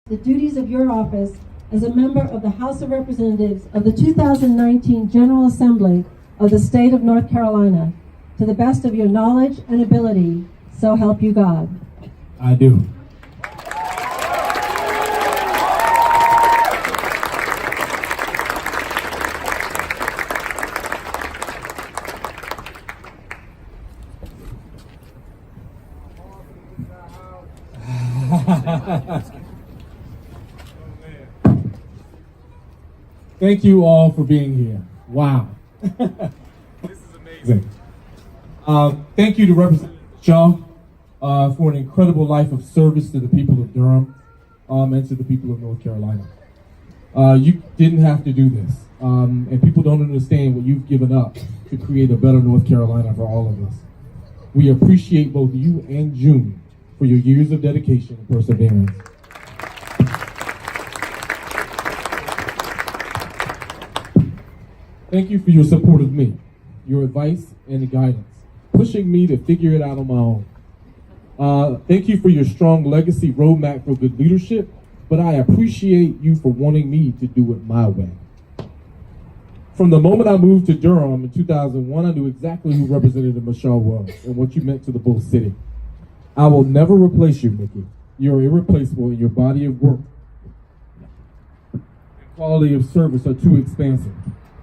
the duties of your office as a member of the House of Representatives of the 2019 General Assembly of the State of North Carolina, to the best of your knowledge and ability, so help you God. I do. Thank you all for being here. Wow. This is amazing. Thank you to Representative Shaw for an incredible life of service to the people of Durham and to the people of North Carolina. You didn't have to do this, and people don't understand what you've given up to create a better North Carolina for all of us. We appreciate both you and June for your years of dedication and perseverance. Thank you for your support of me, your advice and guidance, pushing me to figure it out on my own. Thank you for your strong legacy roadmap for good leadership, but I appreciate you for wanting me to do it my way. From the moment I moved to Durham in 2001, I knew exactly who Representative Michelle was and what you meant to the Bull City. I will never replace you, Mickey. You're irreplaceable, and your body of work and quality of service are too expansive.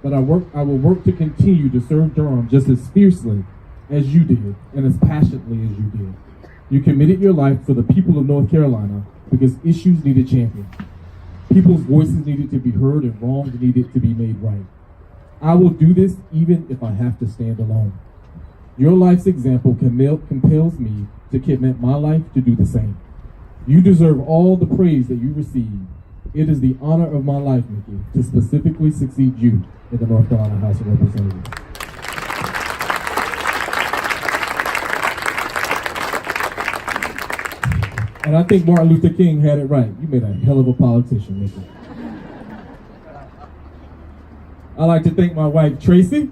But I will work to continue to serve Durham just as fiercely as you did and as passionately as you did. You committed your life for the people of North Carolina because issues needed champions. People's voices needed to be heard and wrongs needed to be made right. I will do this even if I have to stand alone. Your life's example compels me to commit my life to do the same. You deserve all the praise that you receive. It is the honor of my life, Mickey, to specifically succeed you in the North Carolina House of Representatives. And I think Martin Luther King had it right. You made a hell of a politician, Mickey. I'd like to thank my wife, Tracy.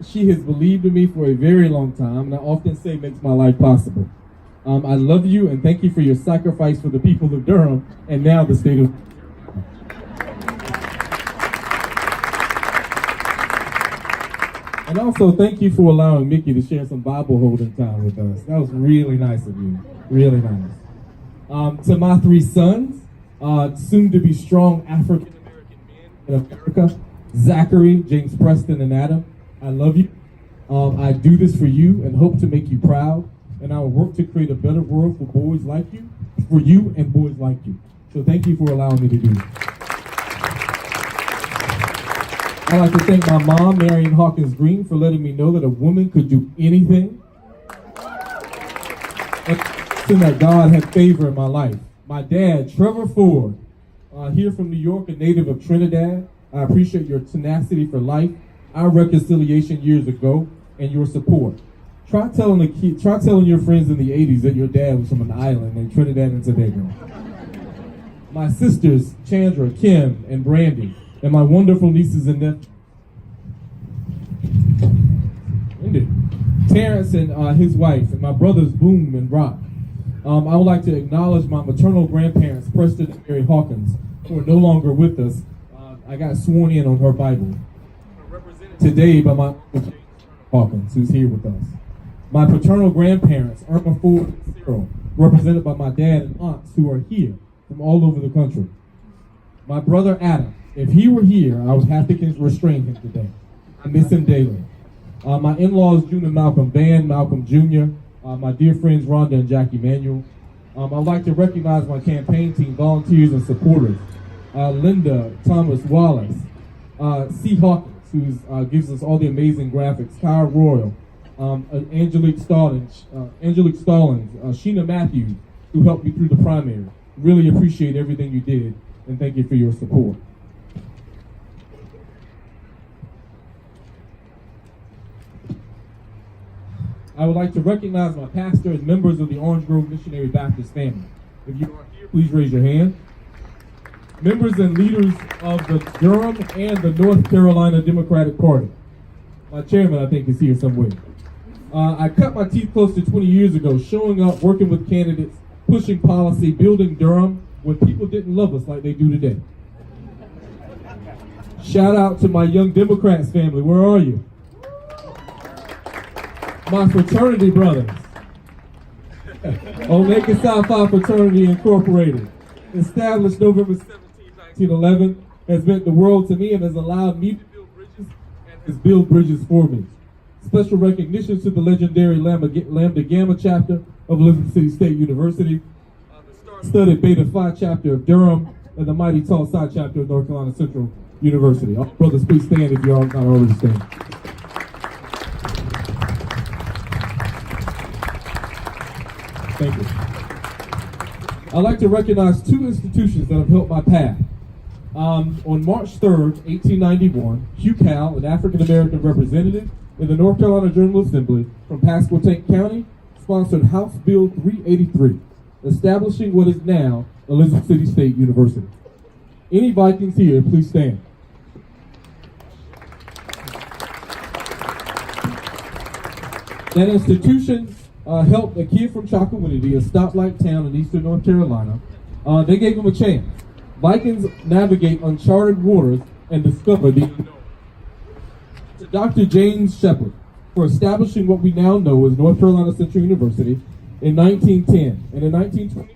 She has believed in me for a very long time, and I often say makes my life possible. I love you and thank you for your sacrifice for the people of Durham and now the state of... And also thank you for allowing Mickey to share some Bible holding time with us. That was really nice of you, really nice. To my three sons, soon to be strong African-American men in America, Zachary, James Preston, and Adam, I love you. I do this for you and hope to make you proud. And I will work to create a better world for boys like you, for you and boys like you. So thank you for allowing me to do this. I'd like to thank my mom, Marion Hawkins Green, for letting me know that a woman could do anything. And that God had favor in my life. My dad, Trevor Ford, here from New York, a native of Trinidad. I appreciate your tenacity for life, our reconciliation years ago, and your support. Try telling your friends in the 80s that your dad was from an island in Trinidad and Tobago. My sisters, Chandra, Kim, and Brandy, and my wonderful nieces and nephews, Terrence and his wife, and my brothers, Boom and Rock. I would like to acknowledge my maternal grandparents, Preston and Mary Hawkins, who are no longer with us. I got sworn in on her Bible. Represented today by my James Hawkins, who's here with us. My paternal grandparents, Irma Ford and Cyril, represented by my dad and aunts who are here from all over the country. My brother Adam, if he were here, I would have to restrain him today. I miss him daily. My in-laws, June and Malcolm Van, Malcolm Jr., my dear friends Rhonda and Jackie Manuel. I'd like to recognize my campaign team, volunteers and supporters. Linda Thomas Wallace, C. Hawkins, who gives us all the amazing graphics, Kyle Royal, Angelique Stallings, Sheena Matthews, who helped me through the primary. Really appreciate everything you did, and thank you for your support. I would like to recognize my pastor and members of the Orange Grove Missionary Baptist family. If you are here, please raise your hand. Members and leaders of the Durham and the North Carolina Democratic Party. My chairman, I think, is here somewhere. I cut my teeth close to 20 years ago, showing up, working with candidates, pushing policy, building Durham, when people didn't love us like they do today. Shout out to my Young Democrats family. Where are you? My fraternity brothers. Omega Psi Phi Fraternity Incorporated, established November 17, 1911, has meant the world to me and has allowed me to build bridges and has built bridges for me. Special recognition to the legendary Lambda Gamma chapter of Elizabeth City State University, the star-studded Beta Phi chapter of Durham, and the mighty Tau Psi chapter of North Carolina Central University. All brothers, please stand if you are not already standing. Thank you. I'd like to recognize two institutions that have helped my path. On March 3rd, 1891, Hugh Cal, an African-American representative in the North Carolina General Assembly from Pasquotank County, sponsored House Bill 383, establishing what is now Elizabeth City State University. Any Vikings here, please stand. That institution helped a kid from Chocowinity, a stoplight town in eastern North Carolina. They gave him a chance. Vikings navigate uncharted waters and discover the unknown. To Dr. James Shepard for establishing what we now know as North Carolina Central University in 1910, and in 1923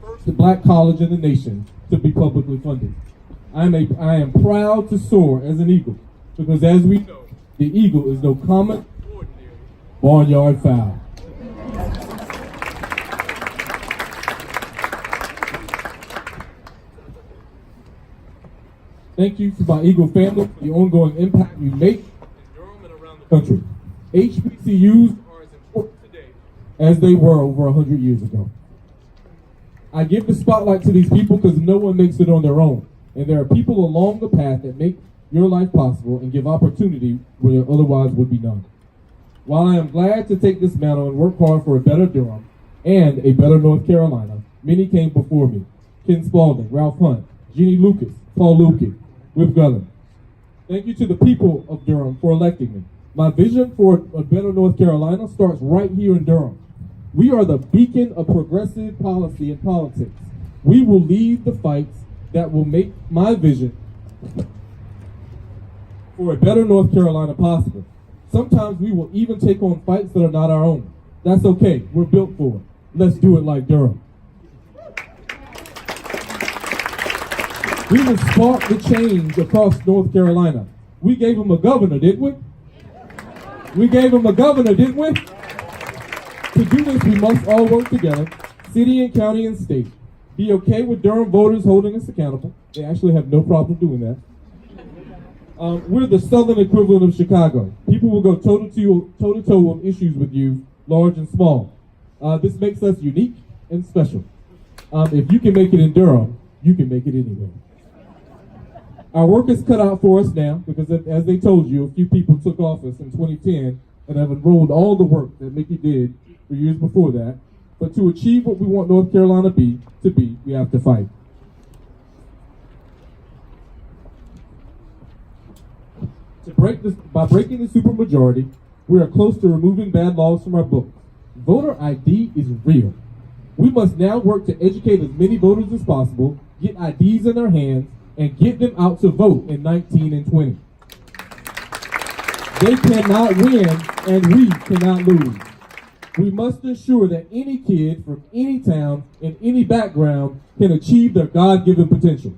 was the first black college in the nation to be publicly funded. I am proud to soar as an eagle, because as we know, the eagle is no common, ordinary barnyard fowl. Thank you to my Eagle family for the ongoing impact you make in Durham and around the country. HBCUs are as important today as they were over 100 years ago. I give the spotlight to these people because no one makes it on their own. And there are people along the path that make your life possible and give opportunity where otherwise would be none. While I am glad to take this mantle and work hard for a better Durham and a better North Carolina, many came before me. Ken Spaulding, Ralph Hunt, Jeannie Lucas, Paul Lukey, Whip Gullen. Thank you to the people of Durham for electing me. My vision for a better North Carolina starts right here in Durham. We are the beacon of progressive policy and politics. We will lead the fights that will make my vision for a better North Carolina possible. Sometimes we will even take on fights that are not our own. That's okay. We're built for it. Let's do it like Durham. We will spark the change across North Carolina. We gave him a governor, didn't we? We gave him a governor, didn't we? To do this, we must all work together, city and county and state. Be okay with Durham voters holding us accountable. They actually have no problem doing that. We're the southern equivalent of Chicago. People will go toe-to-toe on issues with you, large and small. This makes us unique and special. If you can make it in Durham, you can make it anywhere. Our work is cut out for us now because, as they told you, a few people took office in 2010 and have enrolled all the work that Mickey did for years before that. But to achieve what we want North Carolina to be, we have to fight. By breaking the supermajority, we are close to removing bad laws from our books. Voter ID is real. We must now work to educate as many voters as possible, get IDs in their hands, and get them out to vote in 19 and 20. They cannot win, and we cannot lose. We must ensure that any kid from any town in any background can achieve their God-given potential.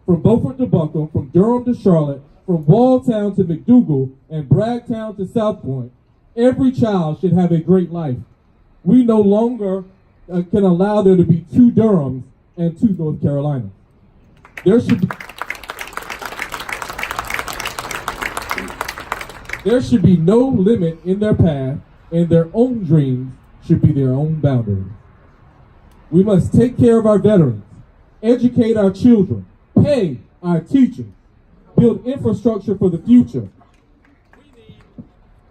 From Beaufort to Buncombe, from Durham to Charlotte, from Walltown to McDougal, and Bragtown to South Point, every child should have a great life. We no longer can allow there to be two Durhams and two North Carolinas. There should be no limit in their path, and their own dreams should be their own boundaries. We must take care of our veterans, educate our children, pay our teachers, build infrastructure for the future.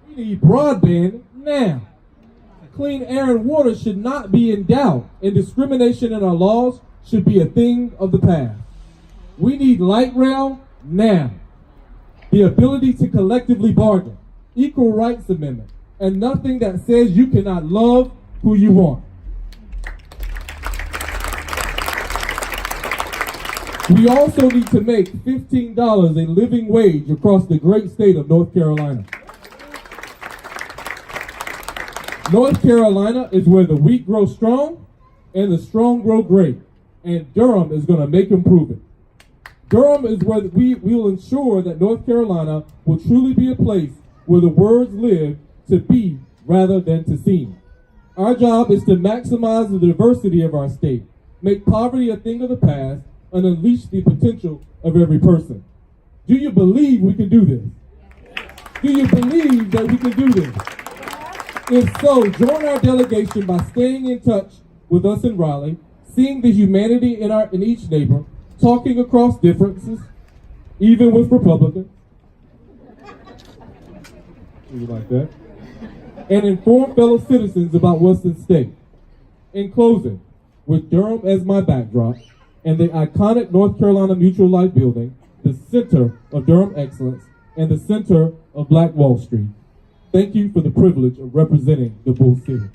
We need broadband now. Clean air and water should not be in doubt, and discrimination in our laws should be a thing of the past. We need light rail now. The ability to collectively bargain, equal rights amendment, and nothing that says you cannot love who you want. We also need to make $15 a living wage across the great state of North Carolina. North Carolina is where the weak grow strong and the strong grow great. And Durham is going to make them prove it. Durham is where we will ensure that North Carolina will truly be a place where the words live to be rather than to seem. Our job is to maximize the diversity of our state, make poverty a thing of the past, and unleash the potential of every person. Do you believe we can do this? Do you believe that we can do this? If so, join our delegation by staying in touch with us in Raleigh, seeing the humanity in each neighbor, talking across differences, even with Republicans. You like that? And inform fellow citizens about what's at stake. In closing, with Durham as my backdrop and the iconic North Carolina Mutual Life Building, the center of Durham excellence and the center of Black Wall Street, thank you for the privilege of representing the Bull City.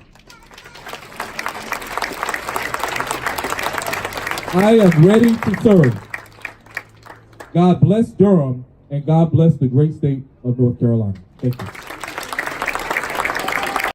I am ready to serve. God bless Durham and God bless the great state of North Carolina. Thank you.